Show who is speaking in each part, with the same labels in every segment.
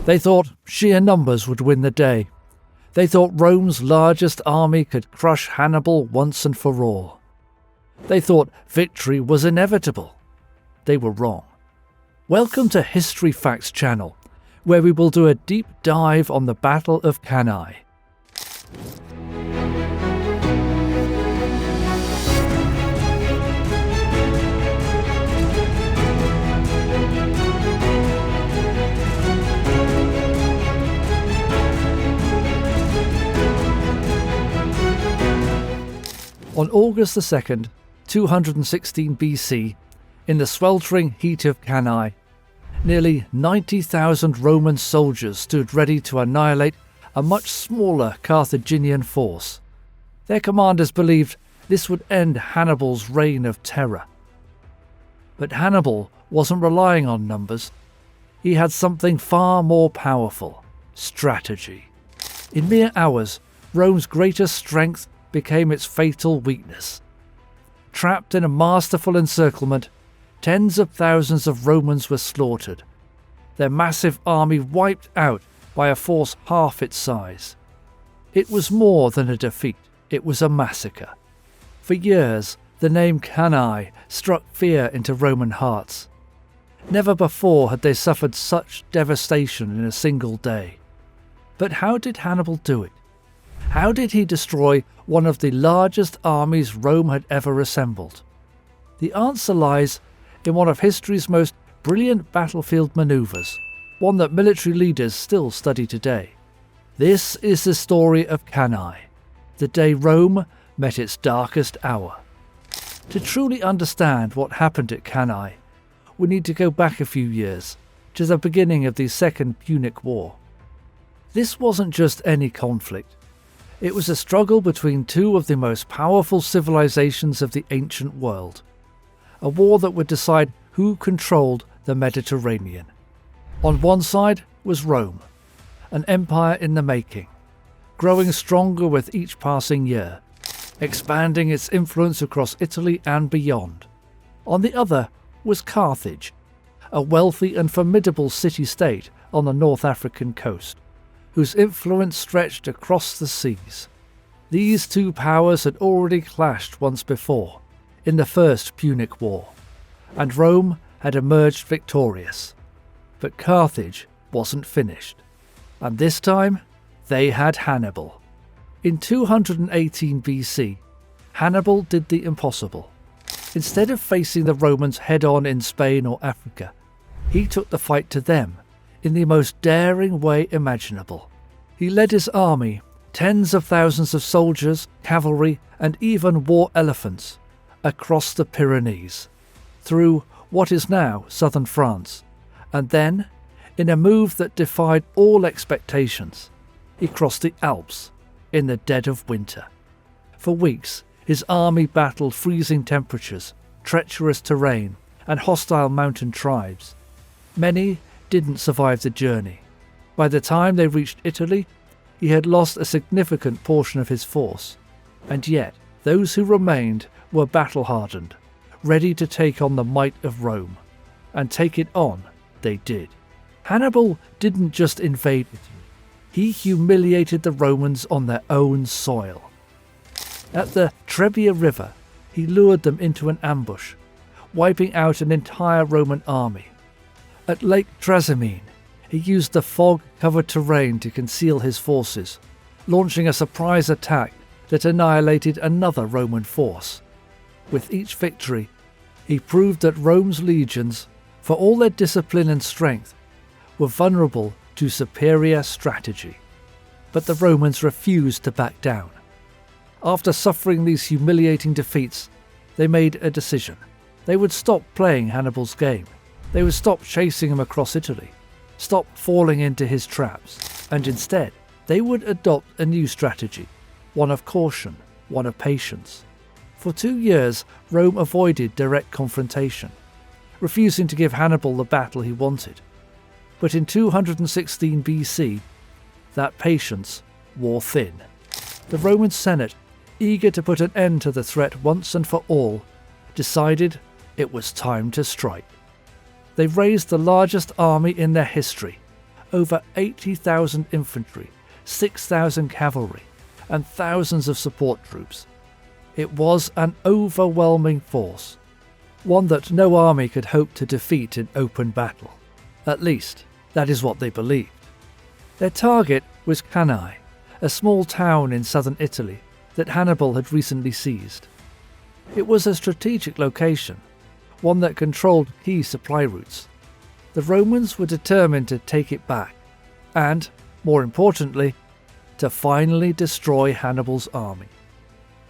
Speaker 1: They thought sheer numbers would win the day. They thought Rome's largest army could crush Hannibal once and for all. They thought victory was inevitable. They were wrong. Welcome to History Facts channel, where we will do a deep dive on the Battle of Cannae. On August 2nd, 216 BC, in the sweltering heat of Cannae, nearly 90,000 Roman soldiers stood ready to annihilate a much smaller Carthaginian force. Their commanders believed this would end Hannibal's reign of terror. But Hannibal wasn't relying on numbers. He had something far more powerful: strategy. In mere hours, Rome's greatest strength became its fatal weakness. Trapped in a masterful encirclement, tens of thousands of Romans were slaughtered, their massive army wiped out by a force half its size. It was more than a defeat, it was a massacre. For years, the name Cannae struck fear into Roman hearts. Never before had they suffered such devastation in a single day. But how did Hannibal do it? How did he destroy one of the largest armies Rome had ever assembled? The answer lies in one of history's most brilliant battlefield maneuvers, one that military leaders still study today. This is the story of Cannae, the day Rome met its darkest hour. To truly understand what happened at Cannae, we need to go back a few years, to the beginning of the Second Punic War. This wasn't just any conflict. It was a struggle between two of the most powerful civilizations of the ancient world. A war that would decide who controlled the Mediterranean. On one side was Rome, an empire in the making, growing stronger with each passing year, expanding its influence across Italy and beyond. On the other was Carthage, a wealthy and formidable city-state on the North African coast, whose influence stretched across the seas. These two powers had already clashed once before, in the First Punic War, and Rome had emerged victorious. But Carthage wasn't finished, and this time they had Hannibal. In 218 BC, Hannibal did the impossible. Instead of facing the Romans head-on in Spain or Africa, he took the fight to them in the most daring way imaginable. He led his army, tens of thousands of soldiers, cavalry, and even war elephants, across the Pyrenees, through what is now southern France, and then, in a move that defied all expectations, he crossed the Alps in the dead of winter. For weeks, his army battled freezing temperatures, treacherous terrain, and hostile mountain tribes. Many didn't survive the journey. By the time they reached Italy, he had lost a significant portion of his force, and yet those who remained were battle-hardened, ready to take on the might of Rome, and take it on they did. Hannibal didn't just invade Italy, he humiliated the Romans on their own soil. At the Trebia River, he lured them into an ambush, wiping out an entire Roman army. At Lake Trasimene, he used the fog-covered terrain to conceal his forces, launching a surprise attack that annihilated another Roman force. With each victory, he proved that Rome's legions, for all their discipline and strength, were vulnerable to superior strategy. But the Romans refused to back down. After suffering these humiliating defeats, they made a decision. They would stop playing Hannibal's game. They would stop chasing him across Italy, stop falling into his traps, and instead, they would adopt a new strategy, one of caution, one of patience. For 2 years, Rome avoided direct confrontation, refusing to give Hannibal the battle he wanted. But in 216 BC, that patience wore thin. The Roman Senate, eager to put an end to the threat once and for all, decided it was time to strike. They raised the largest army in their history, over 80,000 infantry, 6,000 cavalry, and thousands of support troops. It was an overwhelming force, one that no army could hope to defeat in open battle. At least, that is what they believed. Their target was Cannae, a small town in southern Italy that Hannibal had recently seized. It was a strategic location, one that controlled key supply routes. The Romans were determined to take it back, and, more importantly, to finally destroy Hannibal's army.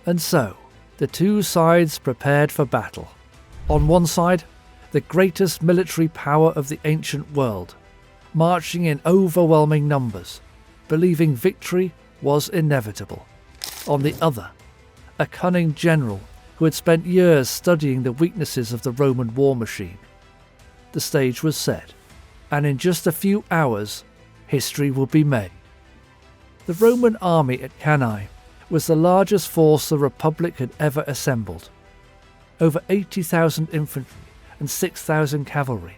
Speaker 1: And so, the two sides prepared for battle. On one side, the greatest military power of the ancient world, marching in overwhelming numbers, believing victory was inevitable. On the other, a cunning general who had spent years studying the weaknesses of the Roman war machine. The stage was set, and in just a few hours, history would be made. The Roman army at Cannae was the largest force the Republic had ever assembled. Over 80,000 infantry and 6,000 cavalry.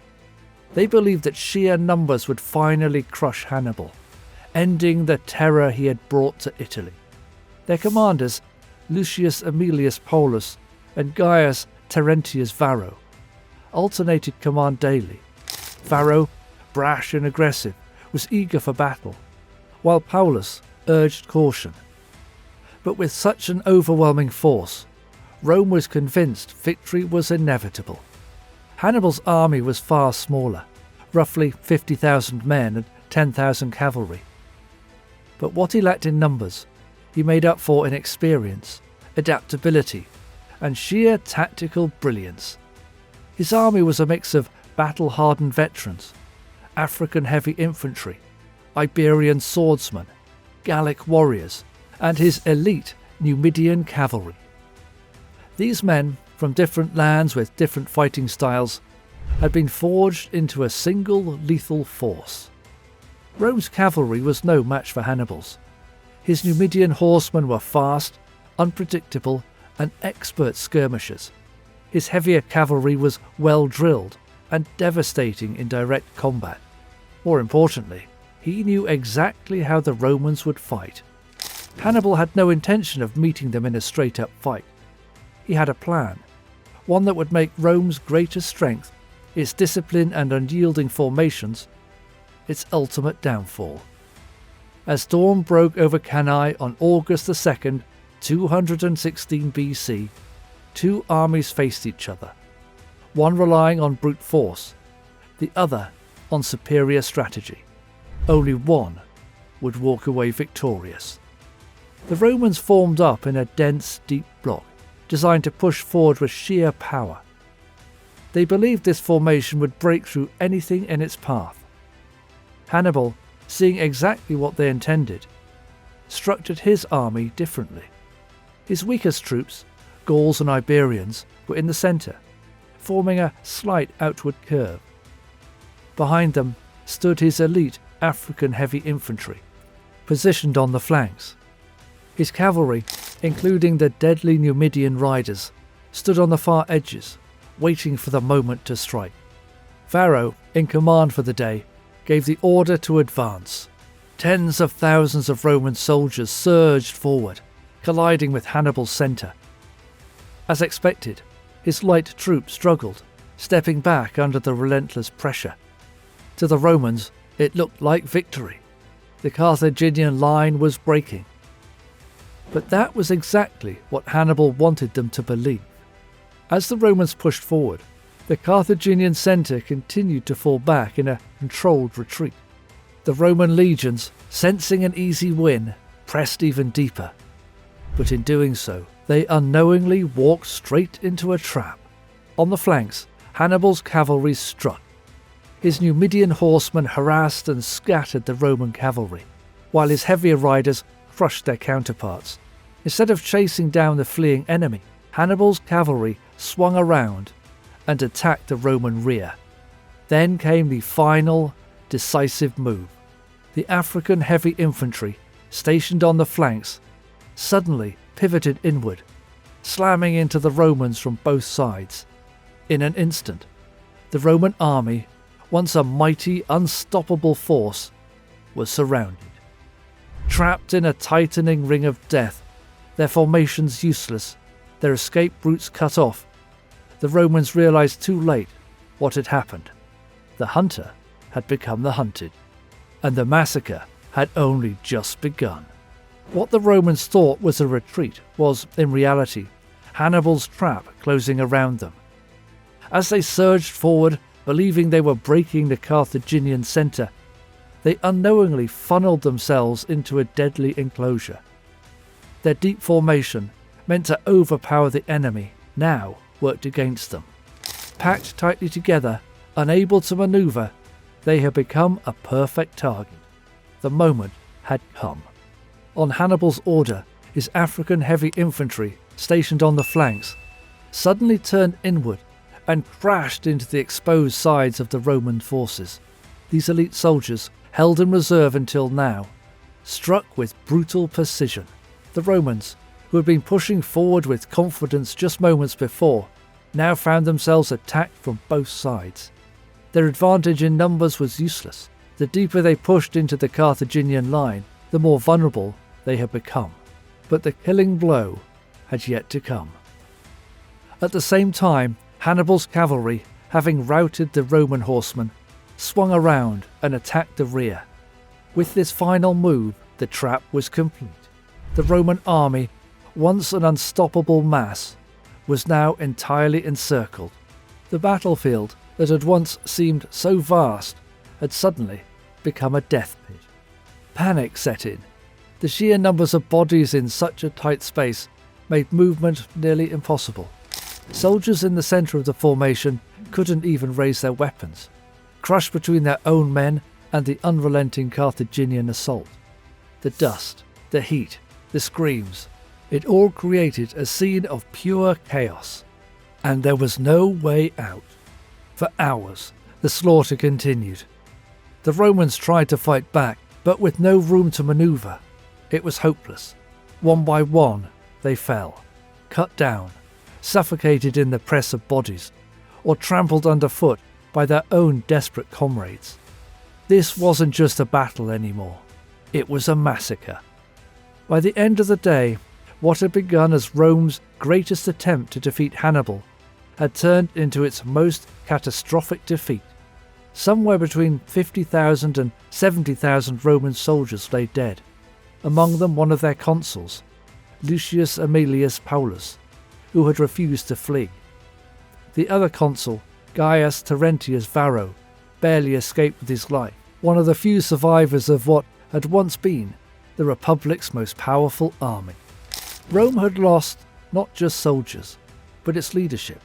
Speaker 1: They believed that sheer numbers would finally crush Hannibal, ending the terror he had brought to Italy. Their commanders, Lucius Aemilius Paulus and Gaius Terentius Varro, alternated command daily. Varro, brash and aggressive, was eager for battle, while Paulus urged caution. But with such an overwhelming force, Rome was convinced victory was inevitable. Hannibal's army was far smaller, roughly 50,000 men and 10,000 cavalry. But what he lacked in numbers, he made up for in experience, adaptability, and sheer tactical brilliance. His army was a mix of battle-hardened veterans, African heavy infantry, Iberian swordsmen, Gallic warriors, and his elite Numidian cavalry. These men, from different lands with different fighting styles, had been forged into a single lethal force. Rome's cavalry was no match for Hannibal's. His Numidian horsemen were fast, unpredictable, and expert skirmishers. His heavier cavalry was well drilled and devastating in direct combat. More importantly, he knew exactly how the Romans would fight. Hannibal had no intention of meeting them in a straight-up fight. He had a plan, one that would make Rome's greatest strength, its discipline and unyielding formations, its ultimate downfall. As dawn broke over Cannae on August 2nd, 216 BC, two armies faced each other, one relying on brute force, the other on superior strategy. Only one would walk away victorious. The Romans formed up in a dense, deep block, designed to push forward with sheer power. They believed this formation would break through anything in its path. Hannibal, seeing exactly what they intended, structured his army differently. His weakest troops, Gauls and Iberians, were in the centre, forming a slight outward curve. Behind them stood his elite African heavy infantry, positioned on the flanks. His cavalry, including the deadly Numidian riders, stood on the far edges, waiting for the moment to strike. Varro, in command for the day, gave the order to advance. Tens of thousands of Roman soldiers surged forward, colliding with Hannibal's centre. As expected, his light troops struggled, stepping back under the relentless pressure. To the Romans, it looked like victory. The Carthaginian line was breaking. But that was exactly what Hannibal wanted them to believe. As the Romans pushed forward, the Carthaginian centre continued to fall back in a controlled retreat. The Roman legions, sensing an easy win, pressed even deeper. But in doing so, they unknowingly walked straight into a trap. On the flanks, Hannibal's cavalry struck. His Numidian horsemen harassed and scattered the Roman cavalry, while his heavier riders crushed their counterparts. Instead of chasing down the fleeing enemy, Hannibal's cavalry swung around and attacked the Roman rear. Then came the final, decisive move. The African heavy infantry, stationed on the flanks, suddenly pivoted inward, slamming into the Romans from both sides. In an instant, the Roman army once a mighty, unstoppable force, was surrounded. Trapped in a tightening ring of death, their formations useless, their escape routes cut off, the Romans realized too late what had happened. The hunter had become the hunted, and the massacre had only just begun. What the Romans thought was a retreat was, in reality, Hannibal's trap closing around them. As they surged forward, believing they were breaking the Carthaginian centre, they unknowingly funneled themselves into a deadly enclosure. Their deep formation, meant to overpower the enemy, now worked against them. Packed tightly together, unable to manoeuvre, they had become a perfect target. The moment had come. On Hannibal's order, his African heavy infantry, stationed on the flanks, suddenly turned inward and crashed into the exposed sides of the Roman forces. These elite soldiers, held in reserve until now, struck with brutal precision. The Romans, who had been pushing forward with confidence just moments before, now found themselves attacked from both sides. Their advantage in numbers was useless. The deeper they pushed into the Carthaginian line, the more vulnerable they had become. But the killing blow had yet to come. At the same time, Hannibal's cavalry, having routed the Roman horsemen, swung around and attacked the rear. With this final move, the trap was complete. The Roman army, once an unstoppable mass, was now entirely encircled. The battlefield that had once seemed so vast had suddenly become a death pit. Panic set in. The sheer numbers of bodies in such a tight space made movement nearly impossible. Soldiers in the centre of the formation couldn't even raise their weapons, crushed between their own men and the unrelenting Carthaginian assault. The dust, the heat, the screams, it all created a scene of pure chaos. And there was no way out. For hours, the slaughter continued. The Romans tried to fight back, but with no room to manoeuvre. It was hopeless. One by one, they fell, cut down, suffocated in the press of bodies, or trampled underfoot by their own desperate comrades. This wasn't just a battle anymore. It was a massacre. By the end of the day, what had begun as Rome's greatest attempt to defeat Hannibal had turned into its most catastrophic defeat. Somewhere between 50,000 and 70,000 Roman soldiers lay dead, among them one of their consuls, Lucius Aemilius Paulus, who had refused to flee. The other consul, Gaius Terentius Varro, barely escaped with his life, one of the few survivors of what had once been the Republic's most powerful army. Rome had lost not just soldiers, but its leadership.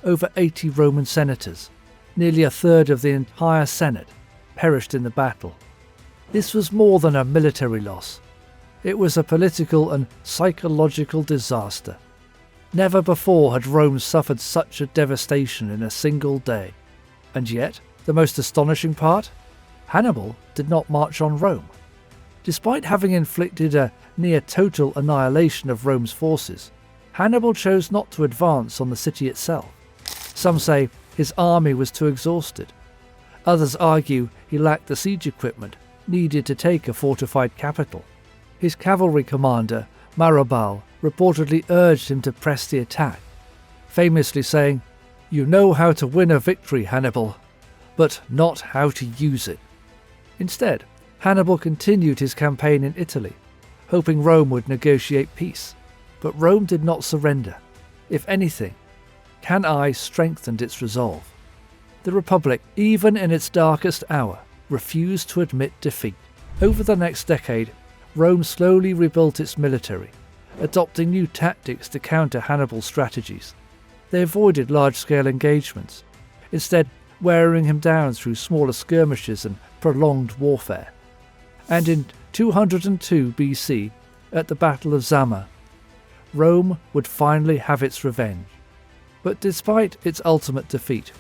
Speaker 1: Over 80 Roman senators, nearly a third of the entire Senate, perished in the battle. This was more than a military loss. It was a political and psychological disaster. Never before had Rome suffered such a devastation in a single day. And yet, the most astonishing part? Hannibal did not march on Rome. Despite having inflicted a near-total annihilation of Rome's forces, Hannibal chose not to advance on the city itself. Some say his army was too exhausted. Others argue he lacked the siege equipment needed to take a fortified capital. His cavalry commander, Marabal, reportedly urged him to press the attack, famously saying, "You know how to win a victory, Hannibal, but not how to use it." Instead, Hannibal continued his campaign in Italy, hoping Rome would negotiate peace. But Rome did not surrender. If anything, Cannae strengthened its resolve. The Republic, even in its darkest hour, refused to admit defeat. Over the next decade, Rome slowly rebuilt its military, adopting new tactics to counter Hannibal's strategies. They avoided large-scale engagements, instead wearing him down through smaller skirmishes and prolonged warfare. And in 202 BC, at the Battle of Zama, Rome would finally have its revenge. But despite its ultimate defeat,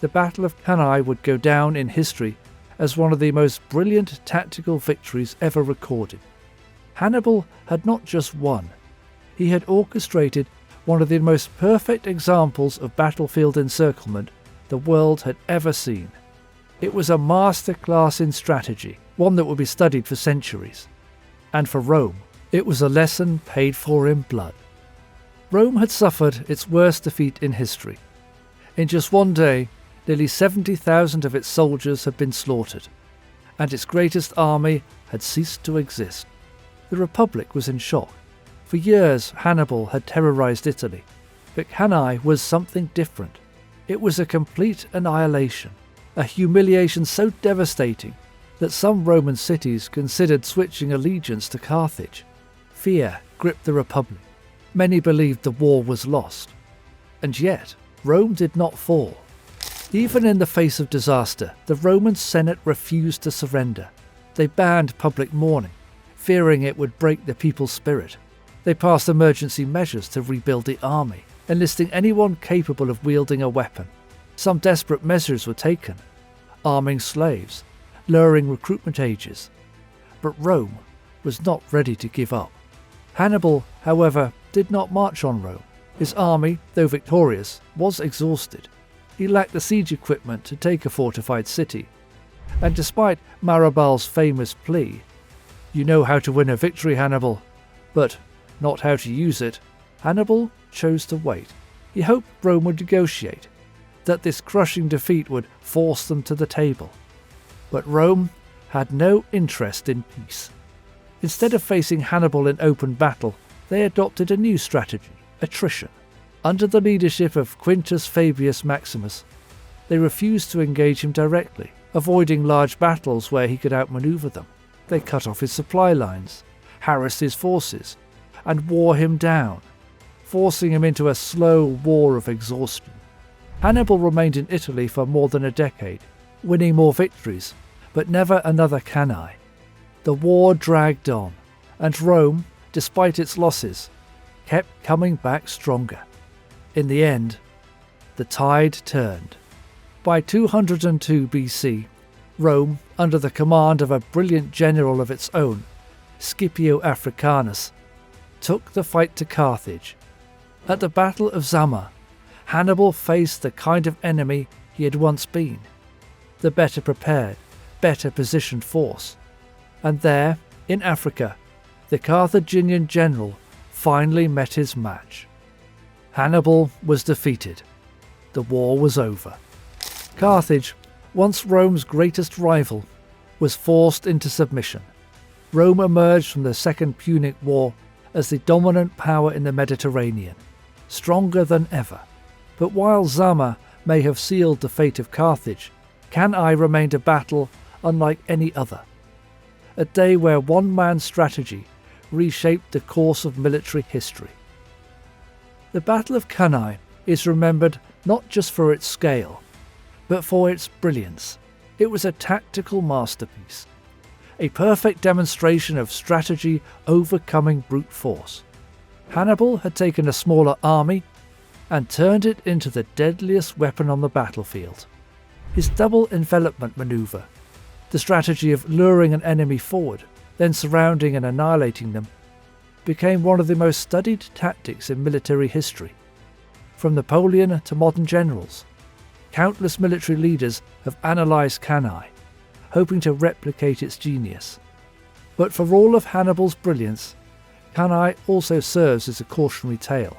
Speaker 1: the Battle of Cannae would go down in history as one of the most brilliant tactical victories ever recorded. Hannibal had not just won, he had orchestrated one of the most perfect examples of battlefield encirclement the world had ever seen. It was a masterclass in strategy, one that would be studied for centuries. And for Rome, it was a lesson paid for in blood. Rome had suffered its worst defeat in history. In just one day, nearly 70,000 of its soldiers had been slaughtered, and its greatest army had ceased to exist. The Republic was in shock. For years, Hannibal had terrorized Italy, but Cannae was something different. It was a complete annihilation, a humiliation so devastating that some Roman cities considered switching allegiance to Carthage. Fear gripped the Republic. Many believed the war was lost. And yet, Rome did not fall. Even in the face of disaster, the Roman Senate refused to surrender. They banned public mourning, fearing it would break the people's spirit. They passed emergency measures to rebuild the army, enlisting anyone capable of wielding a weapon. Some desperate measures were taken, arming slaves, lowering recruitment ages. But Rome was not ready to give up. Hannibal, however, did not march on Rome. His army, though victorious, was exhausted. He lacked the siege equipment to take a fortified city. And despite Maribal's famous plea, "You know how to win a victory, Hannibal, but not how to use it," Hannibal chose to wait. He hoped Rome would negotiate, that this crushing defeat would force them to the table. But Rome had no interest in peace. Instead of facing Hannibal in open battle, they adopted a new strategy: attrition. Under the leadership of Quintus Fabius Maximus, they refused to engage him directly, avoiding large battles where he could outmaneuver them. They cut off his supply lines, harassed his forces, and wore him down, forcing him into a slow war of exhaustion. Hannibal remained in Italy for more than a decade, winning more victories, but never another Cannae. The war dragged on, and Rome, despite its losses, kept coming back stronger. In the end, the tide turned. By 202 BC, Rome, under the command of a brilliant general of its own, Scipio Africanus, took the fight to Carthage. At the Battle of Zama, Hannibal faced the kind of enemy he had once been, the better prepared, better positioned force. And there, in Africa, the Carthaginian general finally met his match. Hannibal was defeated. The war was over. Carthage, once Rome's greatest rival, was forced into submission. Rome emerged from the Second Punic War as the dominant power in the Mediterranean, stronger than ever. But while Zama may have sealed the fate of Carthage, Cannae remained a battle unlike any other. A day where one man's strategy reshaped the course of military history. The Battle of Cannae is remembered not just for its scale, but for its brilliance. It was a tactical masterpiece, a perfect demonstration of strategy overcoming brute force. Hannibal had taken a smaller army and turned it into the deadliest weapon on the battlefield. His double envelopment maneuver, the strategy of luring an enemy forward, then surrounding and annihilating them, became one of the most studied tactics in military history. From Napoleon to modern generals, countless military leaders have analysed Cannae, hoping to replicate its genius. But for all of Hannibal's brilliance, Cannae also serves as a cautionary tale.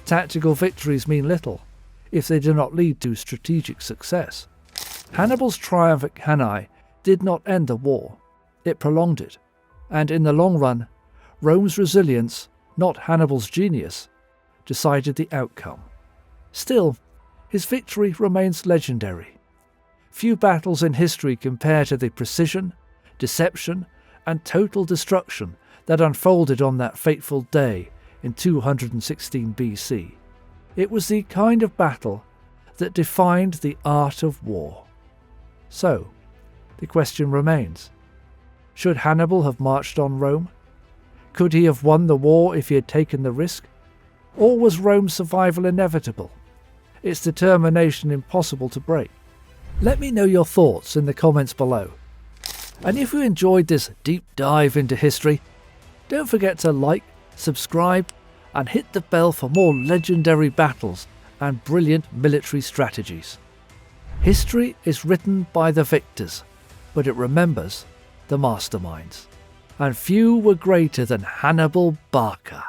Speaker 1: Tactical victories mean little if they do not lead to strategic success. Hannibal's triumph at Cannae did not end the war, it prolonged it, and in the long run, Rome's resilience, not Hannibal's genius, decided the outcome. Still, his victory remains legendary. Few battles in history compare to the precision, deception, and total destruction that unfolded on that fateful day in 216 BC. It was the kind of battle that defined the art of war. So, the question remains: should Hannibal have marched on Rome? Could he have won the war if he had taken the risk? Or was Rome's survival inevitable, its determination impossible to break? Let me know your thoughts in the comments below. And if you enjoyed this deep dive into history, don't forget to like, subscribe, and hit the bell for more legendary battles and brilliant military strategies. History is written by the victors, but it remembers the masterminds. And few were greater than Hannibal Barca.